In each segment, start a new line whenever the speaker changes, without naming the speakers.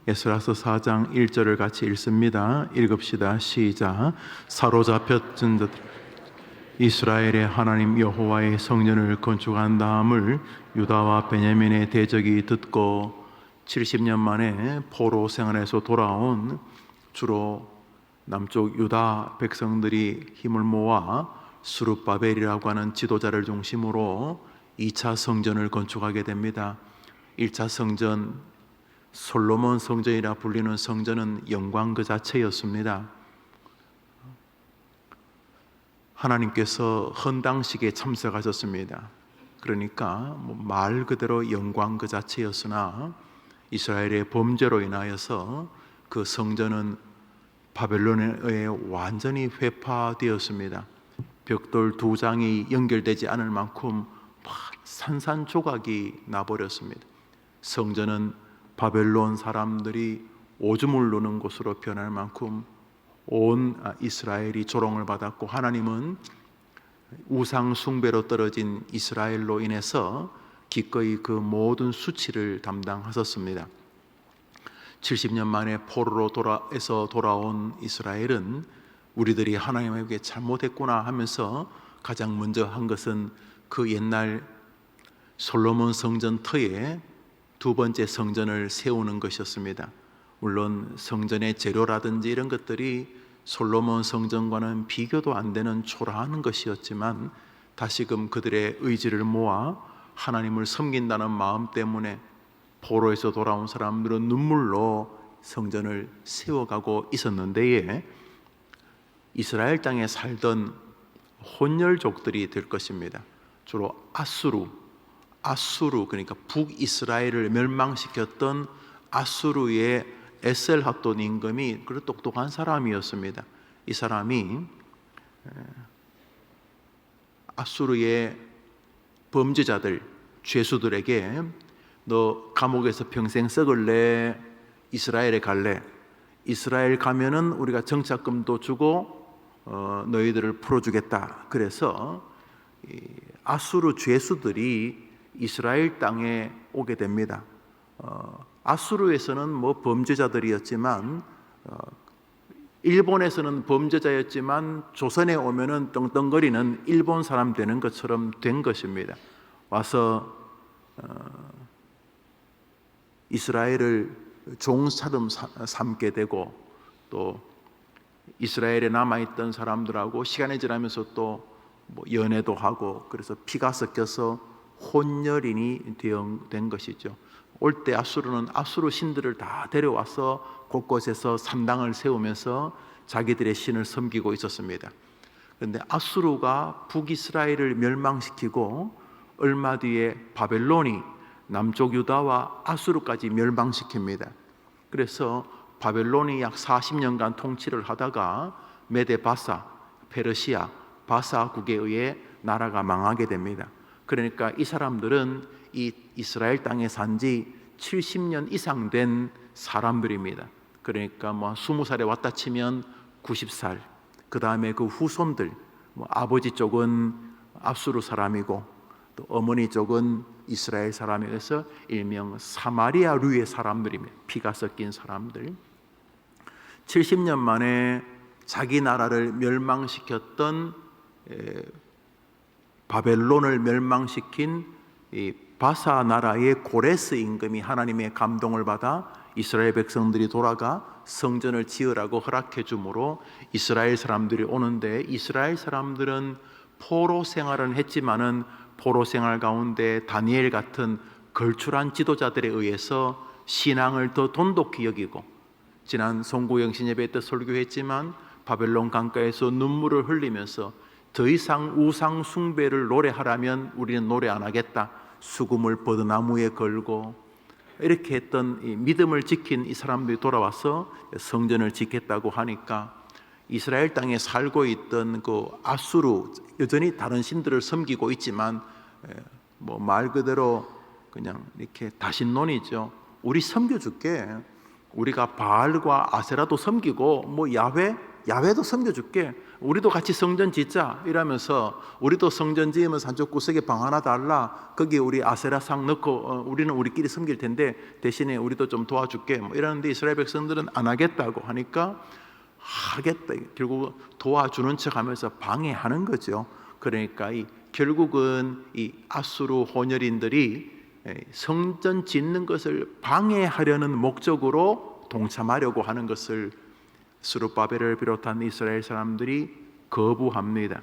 에스라서 4장 1절을 같이 읽습니다. 읽읍시다. 시작. 사로잡혔던 자들 이스라엘의 하나님 여호와의 성전을 건축한 다음을 유다와 베냐민의 대적이 듣고 70년 만에 포로 생활에서 돌아온 주로 남쪽 유다 백성들이 힘을 모아 스룹바벨이라고 하는 지도자를 중심으로 2차 성전을 건축하게 됩니다. 1차 성전, 솔로몬 성전이라 불리는 성전은 영광 그 자체였습니다. 하나님께서 헌당식에 참석하셨습니다. 그러니까 말 그대로 영광 그 자체였으나 이스라엘의 범죄로 인하여서 그 성전은 바벨론에 의해 완전히 회파되었습니다. 벽돌 2장이 연결되지 않을 만큼 산산조각이 나버렸습니다. 성전은 바벨론 사람들이 오줌을 누는 곳으로 변할 만큼 온 이스라엘이 조롱을 받았고, 하나님은 우상 숭배로 떨어진 이스라엘로 인해서 기꺼이 그 모든 수치를 담당하셨습니다. 70년 만에 포로로 돌아온 이스라엘은 우리들이 하나님에게 잘못했구나 하면서 가장 먼저 한 것은 그 옛날 솔로몬 성전 터에 두 번째 성전을 세우는 것이었습니다. 물론 성전의 재료라든지 이런 것들이 솔로몬 성전과는 비교도 안 되는 초라한 것이었지만 다시금 그들의 의지를 모아 하나님을 섬긴다는 마음 때문에 포로에서 돌아온 사람들은 눈물로 성전을 세워가고 있었는데, 이스라엘 땅에 살던 혼혈족들이 될 것입니다. 주로 아수르, 그러니까 북이스라엘을 멸망시켰던 아수르의 에셀핫돈 임금이 그런 똑똑한 사람이었습니다. 이 사람이 아수르의 범죄자들, 죄수들에게 너 감옥에서 평생 썩을래? 이스라엘에 갈래? 이스라엘 가면은 우리가 정착금도 주고 너희들을 풀어주겠다. 그래서 아수르 죄수들이 이스라엘 땅에 오게 됩니다. 아수르에서는 범죄자들이었지만, 일본에서는 범죄자였지만 조선에 오면은 떵떵거리는 일본 사람 되는 것처럼 된 것입니다. 와서 이스라엘을 종사름 삼게 되고, 또 이스라엘에 남아있던 사람들하고 시간이 지나면서 또 연애도 하고, 그래서 피가 섞여서 혼혈인이 된 것이죠. 올 때 아수르는 아수르 신들을 다 데려와서 곳곳에서 산당을 세우면서 자기들의 신을 섬기고 있었습니다. 그런데 아수르가 북이스라엘을 멸망시키고 얼마 뒤에 바벨론이 남쪽 유다와 아수르까지 멸망시킵니다. 그래서 바벨론이 약 40년간 통치를 하다가 메데 바사, 페르시아, 바사국에 의해 나라가 망하게 됩니다. 그러니까 이 사람들은 이 이스라엘 땅에 산지 70년 이상 된 사람들입니다. 그러니까 20살에 왔다 치면 90살, 그 다음에 그 후손들, 아버지 쪽은 아수르 사람이고 또 어머니 쪽은 이스라엘 사람이어서 일명 사마리아류의 사람들입니다. 피가 섞인 사람들. 70년 만에 자기 나라를 멸망시켰던 바벨론을 멸망시킨 이 바사 나라의 고레스 임금이 하나님의 감동을 받아 이스라엘 백성들이 돌아가 성전을 지으라고 허락해 주므로 이스라엘 사람들이 오는데, 이스라엘 사람들은 포로 생활은 했지만은 포로 생활 가운데 다니엘 같은 걸출한 지도자들에 의해서 신앙을 더 돈독히 여기고, 지난 송구영신 예배 때 설교했지만 바벨론 강가에서 눈물을 흘리면서 더 이상 우상 숭배를 노래하라면 우리는 노래 안 하겠다, 수금을 버드나무에 걸고 이렇게 했던 이 믿음을 지킨 이 사람들이 돌아와서 성전을 짓겠다고 하니까, 이스라엘 땅에 살고 있던 그 아수르, 여전히 다른 신들을 섬기고 있지만 말 그대로 그냥 이렇게 다신론이죠. 우리 섬겨줄게, 우리가 바알과 아세라도 섬기고 야훼 야훼도 섬겨줄게. 우리도 같이 성전 짓자 이러면서 우리도 성전 지으면서 한쪽 구석에 방 하나 달라. 거기에 우리 아세라상 넣고 우리는 우리끼리 섬길 텐데 대신에 우리도 좀 도와줄게. 뭐 이러는데 이스라엘 백성들은 안 하겠다고 하니까 하겠다. 결국 도와주는 척하면서 방해하는 거죠. 그러니까 결국은 이 아수르 혼혈인들이 성전 짓는 것을 방해하려는 목적으로 동참하려고 하는 것을 스룹바벨을 비롯한 이스라엘 사람들이 거부합니다.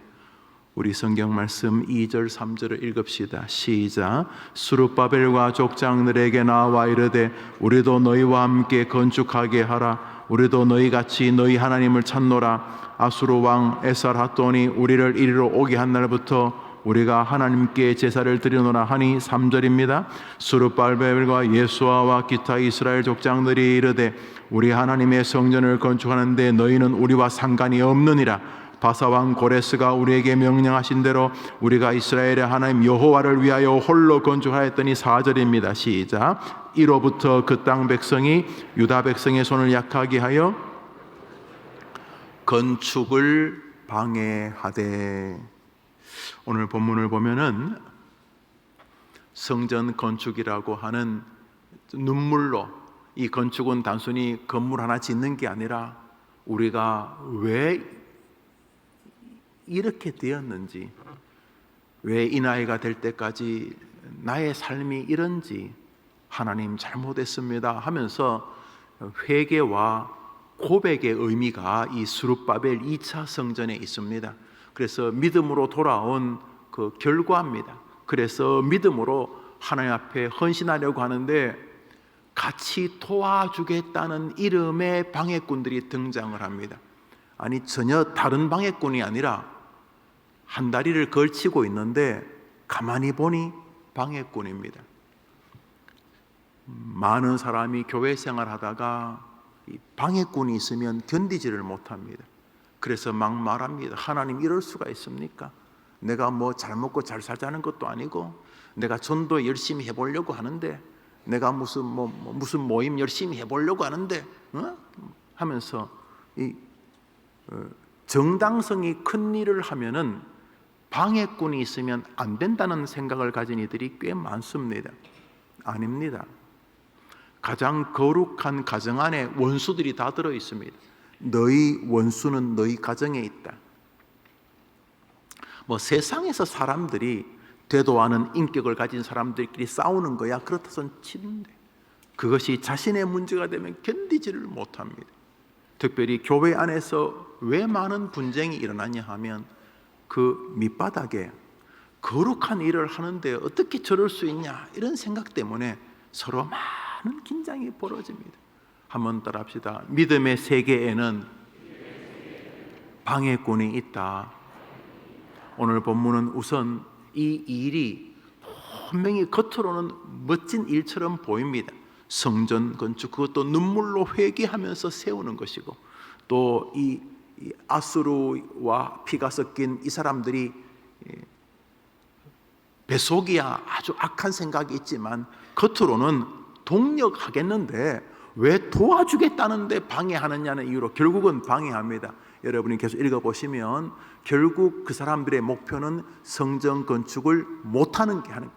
우리 성경 말씀 2절 3절을 읽읍시다. 시작. 스룹바벨과 족장들에게 나와 이르되 우리도 너희와 함께 건축하게 하라. 우리도 너희같이 너희 하나님을 찾노라. 아수르 왕 에살핫돈이 우리를 이리로 오게 한 날부터 우리가 하나님께 제사를 드리노라 하니 3절입니다. 스룹바벨과 예수아와 기타 이스라엘 족장들이 이르되 우리 하나님의 성전을 건축하는데 너희는 우리와 상관이 없느니라. 바사왕 고레스가 우리에게 명령하신 대로 우리가 이스라엘의 하나님 여호와를 위하여 홀로 건축하였더니 4절입니다. 시작. 이로부터 그 땅 백성이 유다 백성의 손을 약하게 하여 건축을 방해하되. 오늘 본문을 보면은 성전 건축이라고 하는 눈물로, 이 건축은 단순히 건물 하나 짓는 게 아니라 우리가 왜 이렇게 되었는지, 왜 이 나이가 될 때까지 나의 삶이 이런지, 하나님 잘못했습니다 하면서 회개와 고백의 의미가 이 스룹바벨 2차 성전에 있습니다. 그래서 믿음으로 돌아온 그 결과입니다. 그래서 믿음으로 하나님 앞에 헌신하려고 하는데 같이 도와주겠다는 이름의 방해꾼들이 등장을 합니다. 아니, 전혀 다른 방해꾼이 아니라 한 다리를 걸치고 있는데 가만히 보니 방해꾼입니다. 많은 사람이 교회 생활하다가 방해꾼이 있으면 견디지를 못합니다. 그래서 막 말합니다. 하나님, 이럴 수가 있습니까? 내가 뭐 잘 먹고 잘 살자는 것도 아니고 내가 전도 열심히 해보려고 하는데, 내가 무슨 모임 열심히 해보려고 하는데 하면서 정당성이 큰 일을 하면은 방해꾼이 있으면 안 된다는 생각을 가진 이들이 꽤 많습니다. 아닙니다. 가장 거룩한 가정 안에 원수들이 다 들어 있습니다. 너희 원수는 너희 가정에 있다. 뭐 세상에서 사람들이 되도 않은 인격을 가진 사람들끼리 싸우는 거야 그렇다선 치는데, 그것이 자신의 문제가 되면 견디지를 못합니다. 특별히 교회 안에서 왜 많은 분쟁이 일어나냐 하면 그 밑바닥에 거룩한 일을 하는데 어떻게 저럴 수 있냐 이런 생각 때문에 서로 많은 긴장이 벌어집니다. 한번 따라합시다. 믿음의 세계에는 방해꾼이 있다. 오늘 본문은 우선 이 일이 분명히 겉으로는 멋진 일처럼 보입니다. 성전 건축, 그것도 눈물로 회개하면서 세우는 것이고, 또 이 아수르와 피가 섞인 이 사람들이 배속이야 아주 악한 생각이 있지만 겉으로는 동력하겠는데 왜 도와주겠다는데 방해하느냐는 이유로 결국은 방해합니다. 여러분이 계속 읽어보시면 결국 그 사람들의 목표는 성전 건축을 못하는 게 하는,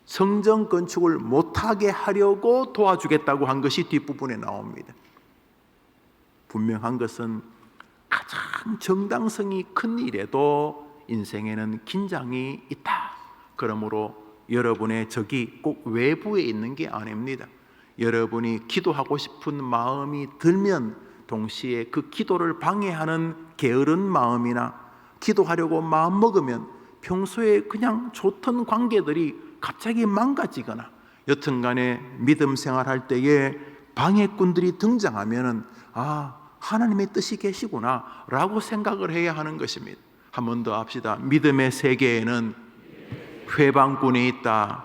성전 건축을 못하게 하려고 도와주겠다고 한 것이 뒷부분에 나옵니다. 분명한 것은 가장 정당성이 큰 일에도 인생에는 긴장이 있다. 그러므로 여러분의 적이 꼭 외부에 있는 게 아닙니다. 여러분이 기도하고 싶은 마음이 들면 동시에 그 기도를 방해하는 게으른 마음이나 기도하려고 마음먹으면 평소에 그냥 좋던 관계들이 갑자기 망가지거나 여튼간에 믿음 생활할 때에 방해꾼들이 등장하면은 하나님의 뜻이 계시구나 라고 생각을 해야 하는 것입니다. 한 번 더 합시다. 믿음의 세계에는 회방꾼이 있다.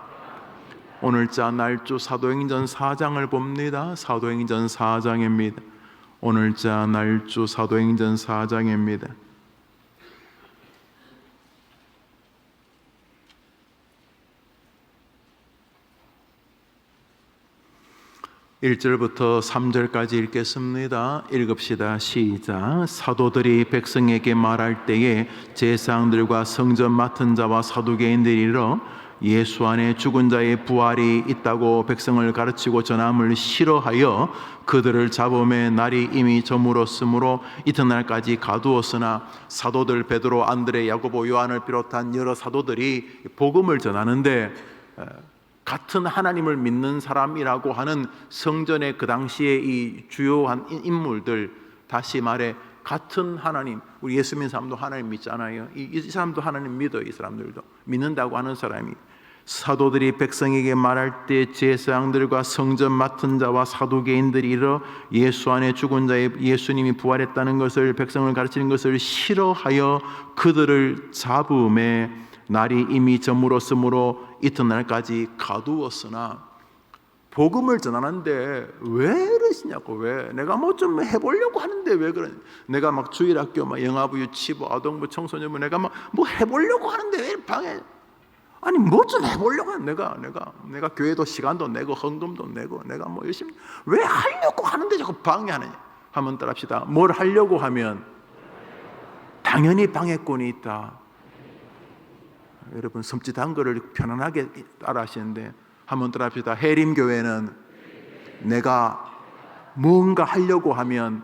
오늘자 날조 사도행전 4장을 봅니다. 사도행전 4장입니다. 오늘자 날조 사도행전 4장입니다. 1절부터 3절까지 읽겠습니다. 읽읍시다. 시작. 사도들이 백성에게 말할 때에 제사장들과 성전 맡은 자와 사두개인들이 이르러 예수 안에 죽은 자의 부활이 있다고 백성을 가르치고 전함을 싫어하여 그들을 잡음에 날이 이미 저물었으므로 이튿날까지 가두었으나 사도들 베드로, 안드레, 야고보, 요한을 비롯한 여러 사도들이 복음을 전하는데 같은 하나님을 믿는 사람이라고 하는 성전의 그 당시에 이 주요한 인물들, 다시 말해 같은 하나님, 우리 예수 믿는 사람도 하나님 믿잖아요. 이 사람도 하나님 믿어요. 이 사람들도 믿는다고 하는 사람이, 사도들이 백성에게 말할 때 제사장들과 성전 맡은 자와 사두개인들이 이르러 예수 안에 죽은 자의 예수님이 부활했다는 것을, 백성을 가르치는 것을 싫어하여 그들을 잡음에 날이 이미 저물었으므로 이튿날까지 가두었으나, 복음을 전하는데 왜 이러시냐고. 왜 내가 뭐 좀 해보려고 하는데 왜 그러냐. 내가 막 주일학교, 막 영아부, 유치부, 아동부, 청소년부 내가 막 뭐 해보려고 하는데 왜 방해. 아니 뭐 좀 해보려고 하는, 내가 교회도 시간도 내고 헌금도 내고 내가 뭐 열심히 왜 하려고 하는데 자꾸 방해하느냐. 한번 따라합시다. 뭘 하려고 하면 당연히 방해꾼이 있다. 여러분 섬찟한 거를 편안하게 따라 하시는데 한번 따라합시다. 해림교회는 내가 뭔가 하려고 하면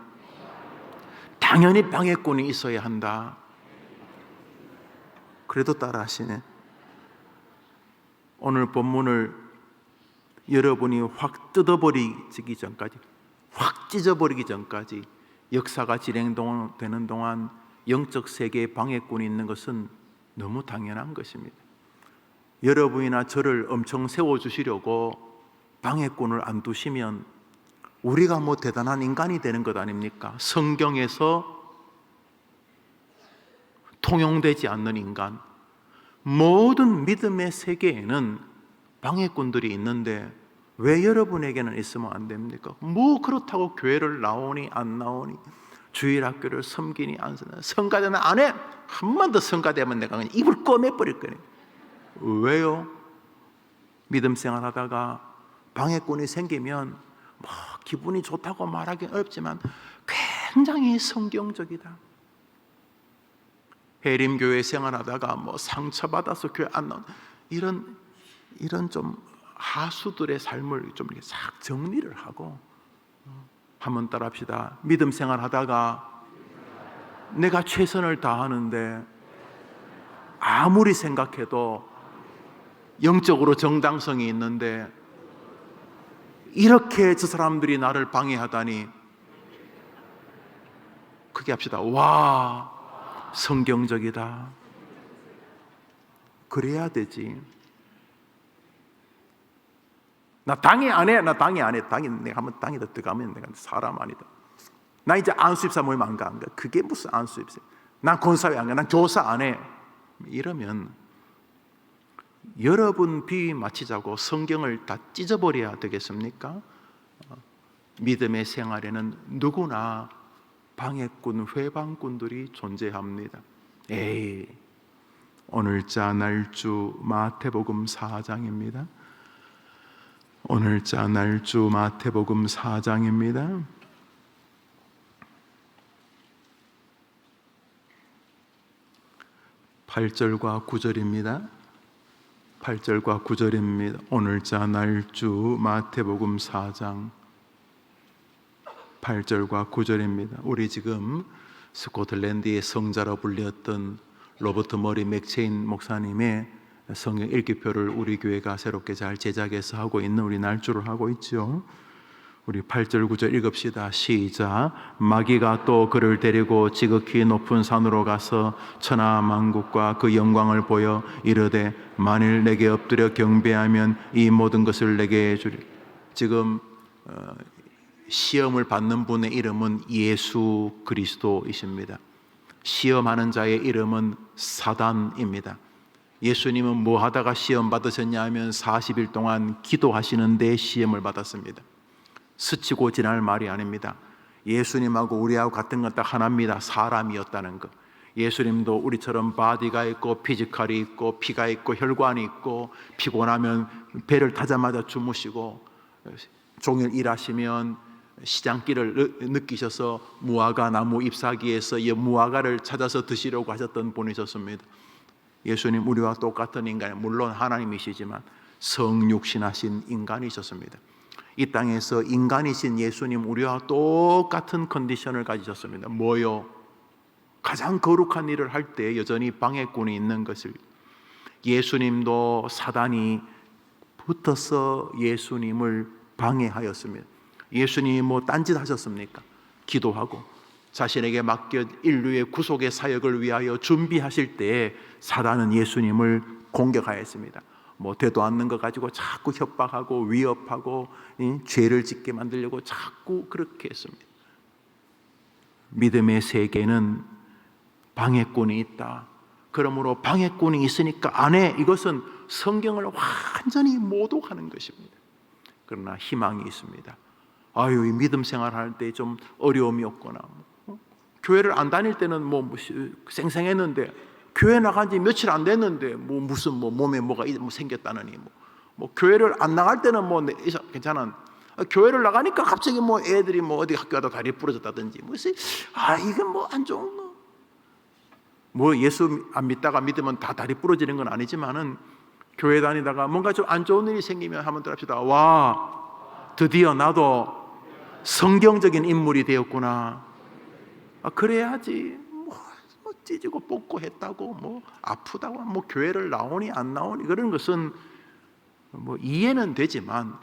당연히 방해꾼이 있어야 한다. 그래도 따라 하시네. 오늘 본문을 여러분이 확 뜯어버리기 전까지, 확 찢어버리기 전까지 역사가 진행되는 동안 영적 세계에 방해꾼이 있는 것은 너무 당연한 것입니다. 여러분이나 저를 엄청 세워주시려고 방해꾼을 안 두시면 우리가 뭐 대단한 인간이 되는 것 아닙니까? 성경에서 통용되지 않는 인간, 모든 믿음의 세계에는 방해꾼들이 있는데 왜 여러분에게는 있으면 안 됩니까? 뭐 그렇다고 교회를 나오니 안 나오니, 주일학교를 섬기니 안 섬기니, 성가대는 안 해. 한 번 더 성가대면 내가 그냥 입을 꿰매버릴 거예요. 왜요? 믿음 생활하다가 방해꾼이 생기면 뭐 기분이 좋다고 말하기 어렵지만 굉장히 성경적이다. 해림교회 생활하다가 뭐 상처받아서 교회 안 나온 이런 좀 하수들의 삶을 좀 이렇게 싹 정리를 하고, 한번 따라합시다. 믿음 생활하다가 내가 최선을 다하는데 아무리 생각해도 영적으로 정당성이 있는데 이렇게 저 사람들이 나를 방해하다니, 크게 합시다. 와, 성경적이다. 그래야 되지. 나 당해 안 해? 나 당해 안 해? 내가 한번 당에다 들어가면 내가 사람 아니다. 나 이제 안수입사 모임 안 가. 그게 무슨 안수입사? 난 권사회 안 가. 난 교사 안 해. 이러면 여러분 비위 맞추자고 성경을 다 찢어버려야 되겠습니까? 믿음의 생활에는 누구나 방해꾼, 회방꾼들이 존재합니다. 오늘자 날주 마태복음 4장입니다. 오늘자 날주 마태복음 4장입니다. 8절과 9절입니다. 8절과 9절입니다. 오늘자 날주 마태복음 4장 8절과 9절입니다. 우리 지금 스코틀랜드의 성자로 불렸던 로버트 머리 맥체인 목사님의 성경 읽기표를 우리 교회가 새롭게 잘 제작해서 하고 있는, 우리 날주를 하고 있죠. 우리 8절 9절 읽읍시다. 시작. 마귀가 또 그를 데리고 지극히 높은 산으로 가서 천하 만국과 그 영광을 보여 이르되 만일 내게 엎드려 경배하면 이 모든 것을 내게 주리. 지금 시험을 받는 분의 이름은 예수 그리스도이십니다. 시험하는 자의 이름은 사단입니다. 예수님은 뭐 하다가 시험 받으셨냐 하면 40일 동안 기도하시는데 시험을 받았습니다. 스치고 지날 말이 아닙니다. 예수님하고 우리하고 같은 건 딱 하나입니다. 사람이었다는 것. 예수님도 우리처럼 바디가 있고 피지컬이 있고 피가 있고 혈관이 있고 피곤하면 배를 타자마자 주무시고 종일 일하시면 시장길을 느끼셔서 무화과 나무 잎사귀에서 이 무화과를 찾아서 드시려고 하셨던 분이셨습니다. 예수님 우리와 똑같은 인간, 물론 하나님이시지만 성육신하신 인간이셨습니다. 이 땅에서 인간이신 예수님 우리와 똑같은 컨디션을 가지셨습니다. 뭐요? 가장 거룩한 일을 할 때 여전히 방해꾼이 있는 것을, 예수님도 사단이 붙어서 예수님을 방해하였습니다. 예수님이 뭐 딴짓 하셨습니까? 기도하고 자신에게 맡겨 인류의 구속의 사역을 위하여 준비하실 때에 사단은 예수님을 공격하였습니다. 뭐 되도 않는 거 가지고 자꾸 협박하고 위협하고 죄를 짓게 만들려고 자꾸 그렇게 했습니다. 믿음의 세계는 방해꾼이 있다. 그러므로 방해꾼이 있으니까 안 해. 이것은 성경을 완전히 모독하는 것입니다. 그러나 희망이 있습니다. 아유, 이 믿음 생활할 때 좀 어려움이 없거나 교회를 안 다닐 때는 뭐 쌩쌩했는데 교회 나간 지 며칠 안 됐는데 무슨 몸에 뭐가 생겼다느니 교회를 안 나갈 때는 괜찮아. 교회를 나가니까 갑자기 애들이 어디 학교 가다 다리 부러졌다든지 이게 안 좋은 거. 예수 안 믿다가 믿으면 다 다리 부러지는 건 아니지만은 교회 다니다가 뭔가 좀 안 좋은 일이 생기면 한번 들합시다. 와, 드디어 나도 성경적인 인물이 되었구나. 그래야지 찢고 뽑고 했다고 아프다고 교회를 나오니 안 나오니 그런 것은 이해는 되지만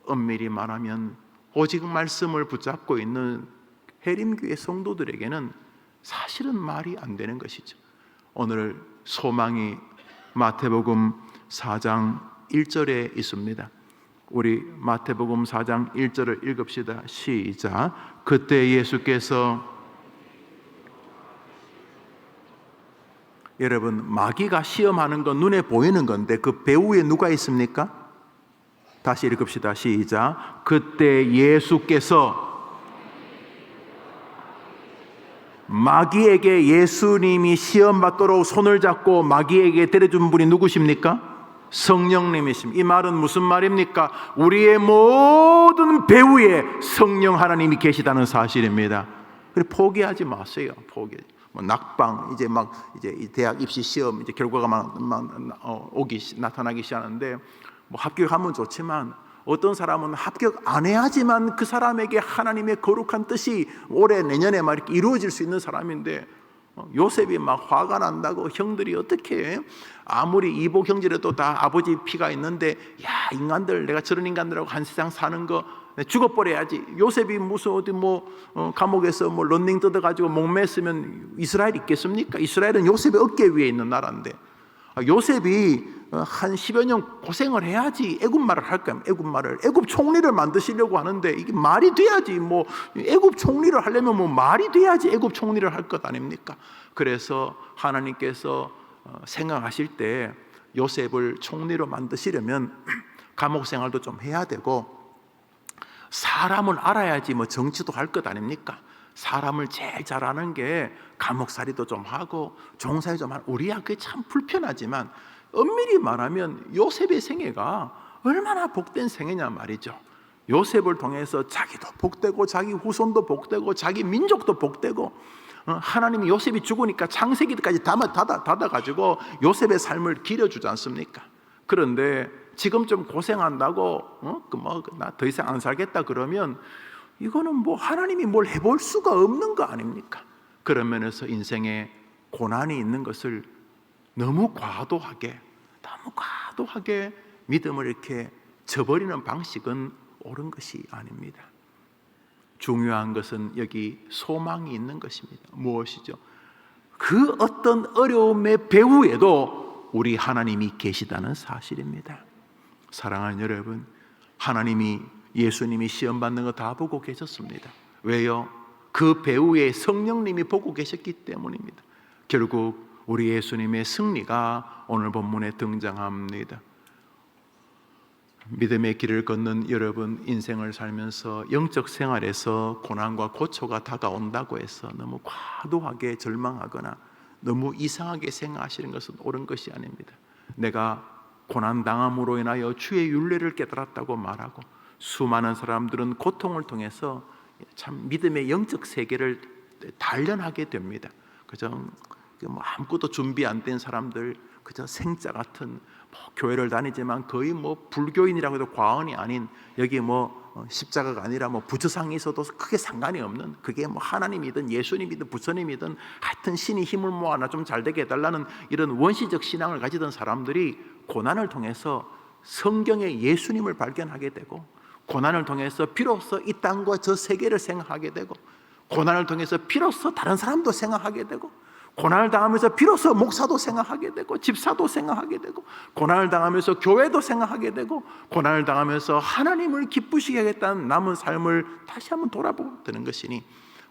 엄밀히 말하면 오직 말씀을 붙잡고 있는 해림교회 성도들에게는 사실은 말이 안 되는 것이죠. 오늘 소망이 마태복음 4장 1절에 있습니다. 우리 마태복음 4장 1절을 읽읍시다. 시작. 그때 예수께서, 여러분 마귀가 시험하는 건 눈에 보이는 건데 그 배후에 누가 있습니까? 다시 읽읍시다. 시작. 그때 예수께서, 마귀에게 예수님이 시험받도록 손을 잡고 마귀에게 데려준 분이 누구십니까? 성령님이십니다. 이 말은 무슨 말입니까? 우리의 모든 배후에 성령 하나님이 계시다는 사실입니다. 그래 포기하지 마세요. 낙방 이제 대학 입시 시험 이제 결과가 나타나기 시작하는데 합격하면 좋지만 어떤 사람은 합격 안 해야지만 그 사람에게 하나님의 거룩한 뜻이 올해 내년에 이렇게 이루어질 수 있는 사람인데 요셉이 화가 난다고 형들이 어떻게 아무리 이복 형제라도 다 아버지 피가 있는데 인간들 내가 저런 인간들하고 한 세상 사는 거 죽어버려야지. 요셉이 무슨 어디 감옥에서 런닝 뜯어가지고 목매으면 이스라엘 있겠습니까? 이스라엘은 요셉의 어깨 위에 있는 나라인데 요셉이 한 10여 년 고생을 해야지 애굽말을 할 거야. 애굽 총리를 만드시려고 하는데 이게 말이 돼야지. 애굽 총리를 하려면 말이 돼야지 애굽 총리를 할 것 아닙니까? 그래서 하나님께서 생각하실 때 요셉을 총리로 만드시려면 감옥 생활도 좀 해야 되고 사람을 알아야지 정치도 할 것 아닙니까? 사람을 제일 잘 아는 게 감옥살이도 좀 하고 종사에 좀 하고 우리야 그게 참 불편하지만 엄밀히 말하면 요셉의 생애가 얼마나 복된 생애냐 말이죠. 요셉을 통해서 자기도 복되고 자기 후손도 복되고 자기 민족도 복되고 하나님이 요셉이 죽으니까 창세기까지 닫아가지고 요셉의 삶을 길어주지 않습니까? 그런데 지금 좀 고생한다고 나 더 이상 안 살겠다 그러면 이거는 하나님이 뭘 해볼 수가 없는 거 아닙니까? 그런 면에서 인생에 고난이 있는 것을 너무 과도하게 믿음을 이렇게 저버리는 방식은 옳은 것이 아닙니다. 중요한 것은 여기 소망이 있는 것입니다. 무엇이죠? 그 어떤 어려움의 배후에도 우리 하나님이 계시다는 사실입니다. 사랑하는 여러분, 하나님이 예수님이 시험 받는 거 다 보고 계셨습니다. 왜요? 그 배후에 성령님이 보고 계셨기 때문입니다. 결국 우리 예수님의 승리가 오늘 본문에 등장합니다. 믿음의 길을 걷는 여러분, 인생을 살면서 영적 생활에서 고난과 고초가 다가온다고 해서 너무 과도하게 절망하거나 너무 이상하게 생각하시는 것은 옳은 것이 아닙니다. 내가 고난당함으로 인하여 주의 율례를 깨달았다고 말하고 수많은 사람들은 고통을 통해서 참 믿음의 영적 세계를 단련하게 됩니다. 그저 뭐 아무것도 준비 안 된 사람들, 그저 생자 같은 교회를 다니지만 거의 불교인이라고 해도 과언이 아닌, 여기 십자가가 아니라 부처상이 있어도 크게 상관이 없는, 그게 하나님이든 예수님이든 부처님이든 하여튼 신이 힘을 모아 나 좀 잘 되게 해달라는 이런 원시적 신앙을 가지던 사람들이 고난을 통해서 성경의 예수님을 발견하게 되고, 고난을 통해서 비로소 이 땅과 저 세계를 생각하게 되고, 고난을 통해서 비로소 다른 사람도 생각하게 되고, 고난을 당하면서 비로소 목사도 생각하게 되고, 집사도 생각하게 되고, 고난을 당하면서 교회도 생각하게 되고, 고난을 당하면서 하나님을 기쁘시게 하겠다는 남은 삶을 다시 한번 돌아보게 되는 것이니,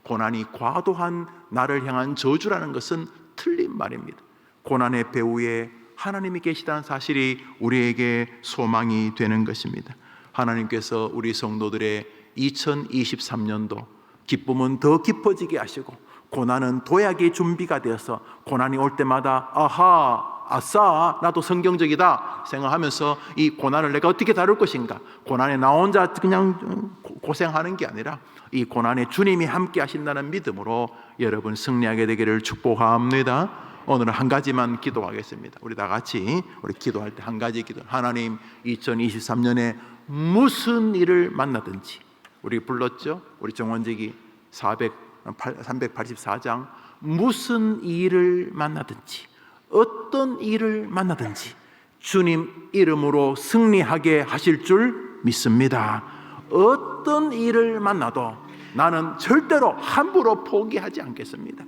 고난이 과도한 나를 향한 저주라는 것은 틀린 말입니다. 고난의 배후에 하나님이 계시다는 사실이 우리에게 소망이 되는 것입니다. 하나님께서 우리 성도들의 2023년도 기쁨은 더 깊어지게 하시고, 고난은 도약의 준비가 되어서 고난이 올 때마다 아하, 아싸, 나도 성경적이다 생각하면서 이 고난을 내가 어떻게 다룰 것인가, 고난에 나 혼자 그냥 고생하는 게 아니라 이 고난에 주님이 함께 하신다는 믿음으로 여러분 승리하게 되기를 축복합니다. 오늘은 한 가지만 기도하겠습니다. 우리 다 같이 우리 기도할 때 한 가지 기도. 하나님, 2023년에 무슨 일을 만나든지, 우리 불렀죠? 우리 정원지기 384장, 무슨 일을 만나든지, 어떤 일을 만나든지 주님 이름으로 승리하게 하실 줄 믿습니다. 어떤 일을 만나도 나는 절대로 함부로 포기하지 않겠습니다.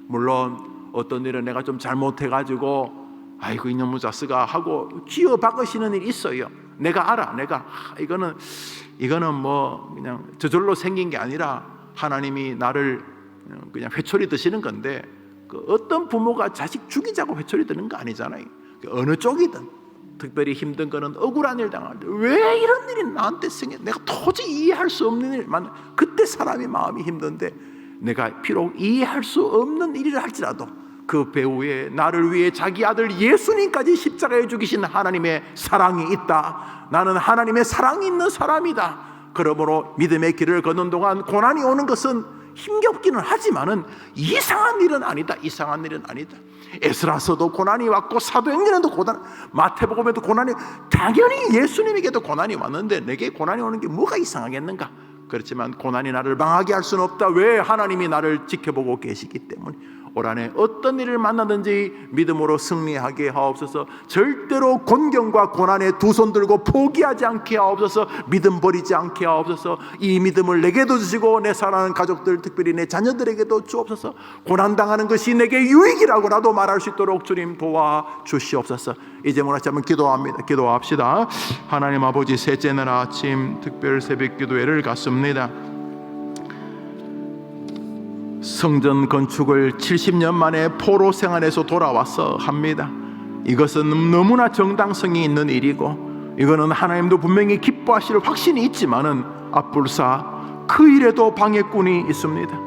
물론 어떤 일은 내가 좀 잘못해가지고 아이고 이놈 무자스가 하고 쥐어 박으시는 일이 있어요. 내가 알아. 이거는 그냥 저절로 생긴 게 아니라 하나님이 나를 그냥 회초리 드시는 건데, 그 어떤 부모가 자식 죽이자고 회초리 드는 거 아니잖아요. 어느 쪽이든 특별히 힘든 거는 억울한 일 당할 때 왜 이런 일이 나한테 생겨, 내가 도저히 이해할 수 없는 일만, 그때 사람이 마음이 힘든데, 내가 비록 이해할 수 없는 일이라 할지라도 그 배후에 나를 위해 자기 아들 예수님까지 십자가에 죽이신 하나님의 사랑이 있다. 나는 하나님의 사랑이 있는 사람이다. 그러므로 믿음의 길을 걷는 동안 고난이 오는 것은 힘겹기는 하지만은 이상한 일은 아니다. 이상한 일은 아니다. 에스라서도 고난이 왔고 사도행전에도 고난, 마태복음에도 고난이, 당연히 예수님에게도 고난이 왔는데 내게 고난이 오는 게 뭐가 이상하겠는가? 그렇지만 고난이 나를 망하게 할 수는 없다. 왜? 하나님이 나를 지켜보고 계시기 때문에. 올 한해 어떤 일을 만나든지 믿음으로 승리하게 하옵소서. 절대로 곤경과 고난에 두 손 들고 포기하지 않게 하옵소서. 믿음 버리지 않게 하옵소서. 이 믿음을 내게도 주시고 내 사랑하는 가족들, 특별히 내 자녀들에게도 주옵소서. 고난당하는 것이 내게 유익이라고라도 말할 수 있도록 주님 도와주시옵소서. 이제 모나치 한번 기도합시다. 하나님 아버지, 셋째 날 아침 특별 새벽 기도회를 갖습니다. 성전 건축을 70년 만에 포로 생활에서 돌아와서 합니다. 이것은 너무나 정당성이 있는 일이고, 이거는 하나님도 분명히 기뻐하실 확신이 있지만은 앞불사 그 일에도 방해꾼이 있습니다.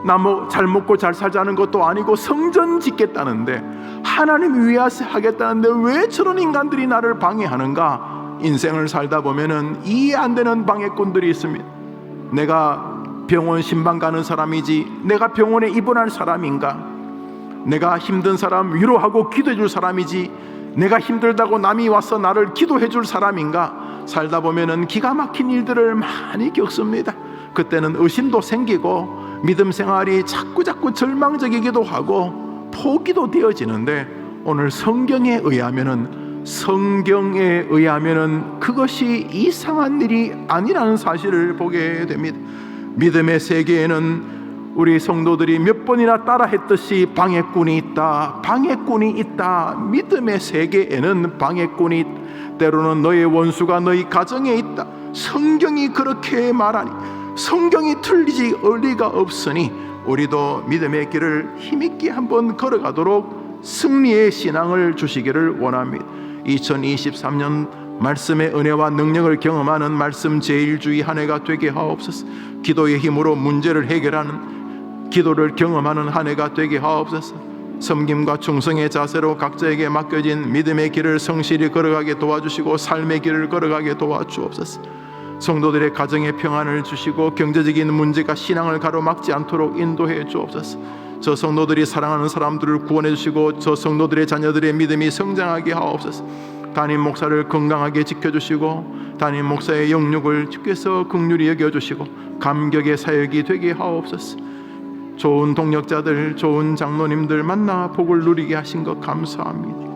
나 잘 먹고 잘 살자는 것도 아니고 성전 짓겠다는데, 하나님 위하여 하겠다는데 왜 저런 인간들이 나를 방해하는가? 인생을 살다 보면은 이해 안 되는 방해꾼들이 있습니다. 내가 병원 신방 가는 사람이지 내가 병원에 입원할 사람인가? 내가 힘든 사람 위로하고 기도해 줄 사람이지 내가 힘들다고 남이 와서 나를 기도해 줄 사람인가? 살다 보면은 기가 막힌 일들을 많이 겪습니다. 그때는 의심도 생기고 믿음 생활이 자꾸 절망적이기도 하고 포기도 되어지는데, 오늘 성경에 의하면은 그것이 이상한 일이 아니라는 사실을 보게 됩니다. 믿음의 세계에는 우리 성도들이 몇 번이나 따라했듯이 방해꾼이 있다. 믿음의 세계에는 방해꾼이 있다. 때로는 너의 원수가 너희 가정에 있다. 성경이 그렇게 말하니 성경이 틀리지 리가 없으니 우리도 믿음의 길을 힘있게 한번 걸어가도록 승리의 신앙을 주시기를 원합니다. 2023년 말씀의 은혜와 능력을 경험하는 말씀 제일주의 한 해가 되게 하옵소서. 기도의 힘으로 문제를 해결하는 기도를 경험하는 한 해가 되게 하옵소서. 섬김과 충성의 자세로 각자에게 맡겨진 믿음의 길을 성실히 걸어가게 도와주시고 삶의 길을 걸어가게 도와주옵소서. 성도들의 가정에 평안을 주시고 경제적인 문제가 신앙을 가로막지 않도록 인도해 주옵소서. 저 성도들이 사랑하는 사람들을 구원해 주시고 저 성도들의 자녀들의 믿음이 성장하게 하옵소서. 담임 목사를 건강하게 지켜주시고 담임 목사의 영육을 주께서 긍휼히 여겨주시고 감격의 사역이 되게 하옵소서. 좋은 동역자들, 좋은 장로님들 만나 복을 누리게 하신 것 감사합니다.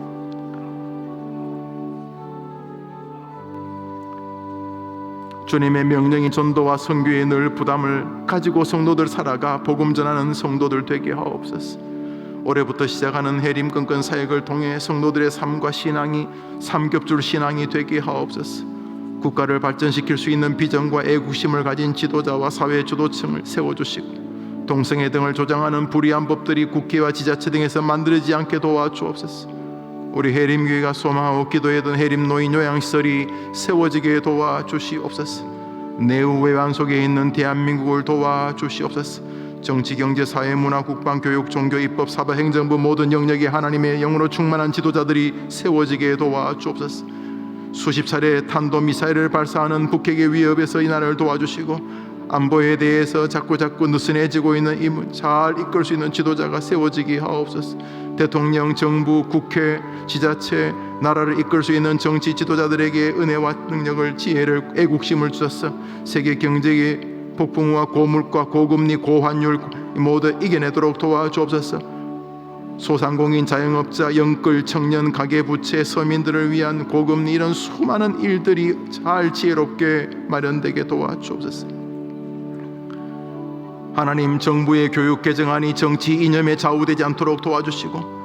주님의 명령이 전도와 선교에 늘 부담을 가지고 성도들 살아가 복음 전하는 성도들 되게 하옵소서. 올해부터 시작하는 해림건건 사역을 통해 성도들의 삶과 신앙이 삼겹줄 신앙이 되게 하옵소서. 국가를 발전시킬 수 있는 비전과 애국심을 가진 지도자와 사회 주도층을 세워주시고 동성애 등을 조장하는 불의한 법들이 국회와 지자체 등에서 만들어지지 않게 도와주옵소서. 우리 해림교회가 소망하고 기도했던 해림노인 요양시설이 세워지게 도와주시옵소서. 내후 외환 속에 있는 대한민국을 도와주시옵소서. 정치, 경제, 사회, 문화, 국방, 교육, 종교, 입법, 사법, 행정부 모든 영역에 하나님의 영으로 충만한 지도자들이 세워지게 도와주옵소서. 수십 차례 탄도미사일을 발사하는 북핵의 위협에서 이 나라를 도와주시고 안보에 대해서 자꾸 느슨해지고 있는 이 잘 이끌 수 있는 지도자가 세워지게 하옵소서. 대통령, 정부, 국회, 지자체, 나라를 이끌 수 있는 정치 지도자들에게 은혜와 능력을, 지혜를, 애국심을 주셔서 세계 경제의 폭풍우와 고물가, 고금리, 고환율 모두 이겨내도록 도와주옵소서. 소상공인, 자영업자, 영끌, 청년, 가계부채, 서민들을 위한 고금리 이런 수많은 일들이 잘 지혜롭게 마련되게 도와주옵소서. 하나님, 정부의 교육 개정안이 정치 이념에 좌우되지 않도록 도와주시고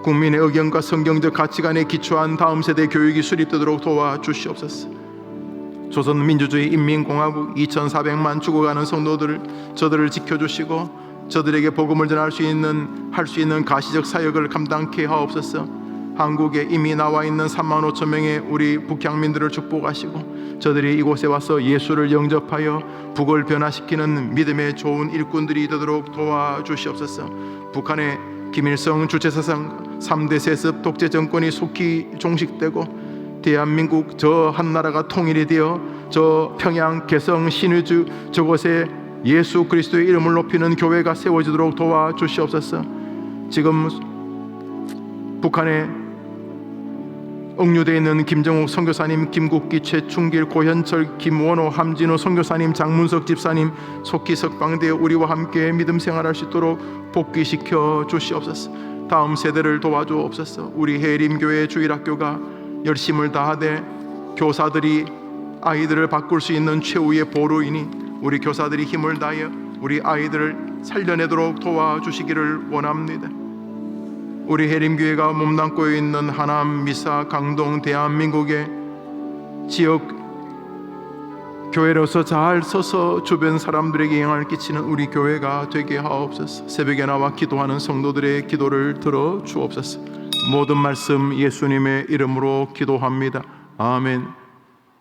국민의 의견과 성경적 가치관에 기초한 다음 세대 교육이 수립되도록 도와주시옵소서. 조선민주주의 인민공화국 2400만 죽어가는 성도들, 저들을 지켜주시고 저들에게 복음을 전할 수 있는 가시적 사역을 감당케 하옵소서. 한국에 이미 나와 있는 3만 5천 명의 우리 북향민들을 축복하시고 저들이 이곳에 와서 예수를 영접하여 북을 변화시키는 믿음의 좋은 일꾼들이 되도록 도와주시옵소서. 북한의 김일성 주체사상 3대 세습 독재 정권이 속히 종식되고 대한민국 저 한나라가 통일이 되어 저 평양, 개성, 신의주 저곳에 예수 그리스도의 이름을 높이는 교회가 세워지도록 도와주시옵소서. 지금 북한에 억류되어 있는 김정욱 선교사님, 김국기, 최충길, 고현철, 김원호, 함진호 선교사님, 장문석 집사님 속히 석방되어 우리와 함께 믿음 생활할 수 있도록 복귀시켜 주시옵소서. 다음 세대를 도와주옵소서. 우리 해림교회 주일학교가 열심을 다하되 교사들이 아이들을 바꿀 수 있는 최후의 보루이니 우리 교사들이 힘을 다하여 우리 아이들을 살려내도록 도와주시기를 원합니다. 우리 해림교회가 몸담고 있는 하남, 미사, 강동, 대한민국의 지역 교회로서 잘 서서 주변 사람들에게 영향을 끼치는 우리 교회가 되게 하옵소서. 새벽에 나와 기도하는 성도들의 기도를 들어 주옵소서. 모든 말씀 예수님의 이름으로 기도합니다. 아멘.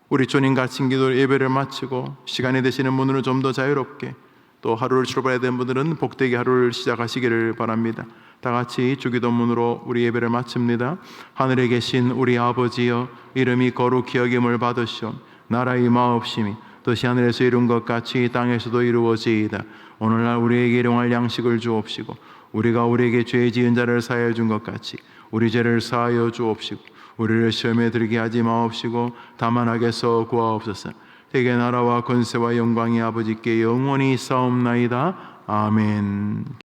우리 주님 가르친 기도 예배를 마치고 시간이 되시는 분들은 좀 더 자유롭게 또 하루를 출발해야 되는 분들은 복되게 하루를 시작하시기를 바랍니다. 다 같이 주기도문으로 우리 예배를 마칩니다. 하늘에 계신 우리 아버지여, 이름이 거룩히 여김을 받으시오. 나라의 마옵심이 뜻이 하늘에서 이룬 것 같이 땅에서도 이루어지이다. 오늘날 우리에게 일용할 양식을 주옵시고 우리가 우리에게 죄 지은 자를 사하여 준 것 같이 우리 죄를 사하여 주옵시고 우리를 시험에 들게 하지 마옵시고 다만 악에서 구하옵소서. 대개 나라와 권세와 영광이 아버지께 영원히 있사옵나이다. 아멘.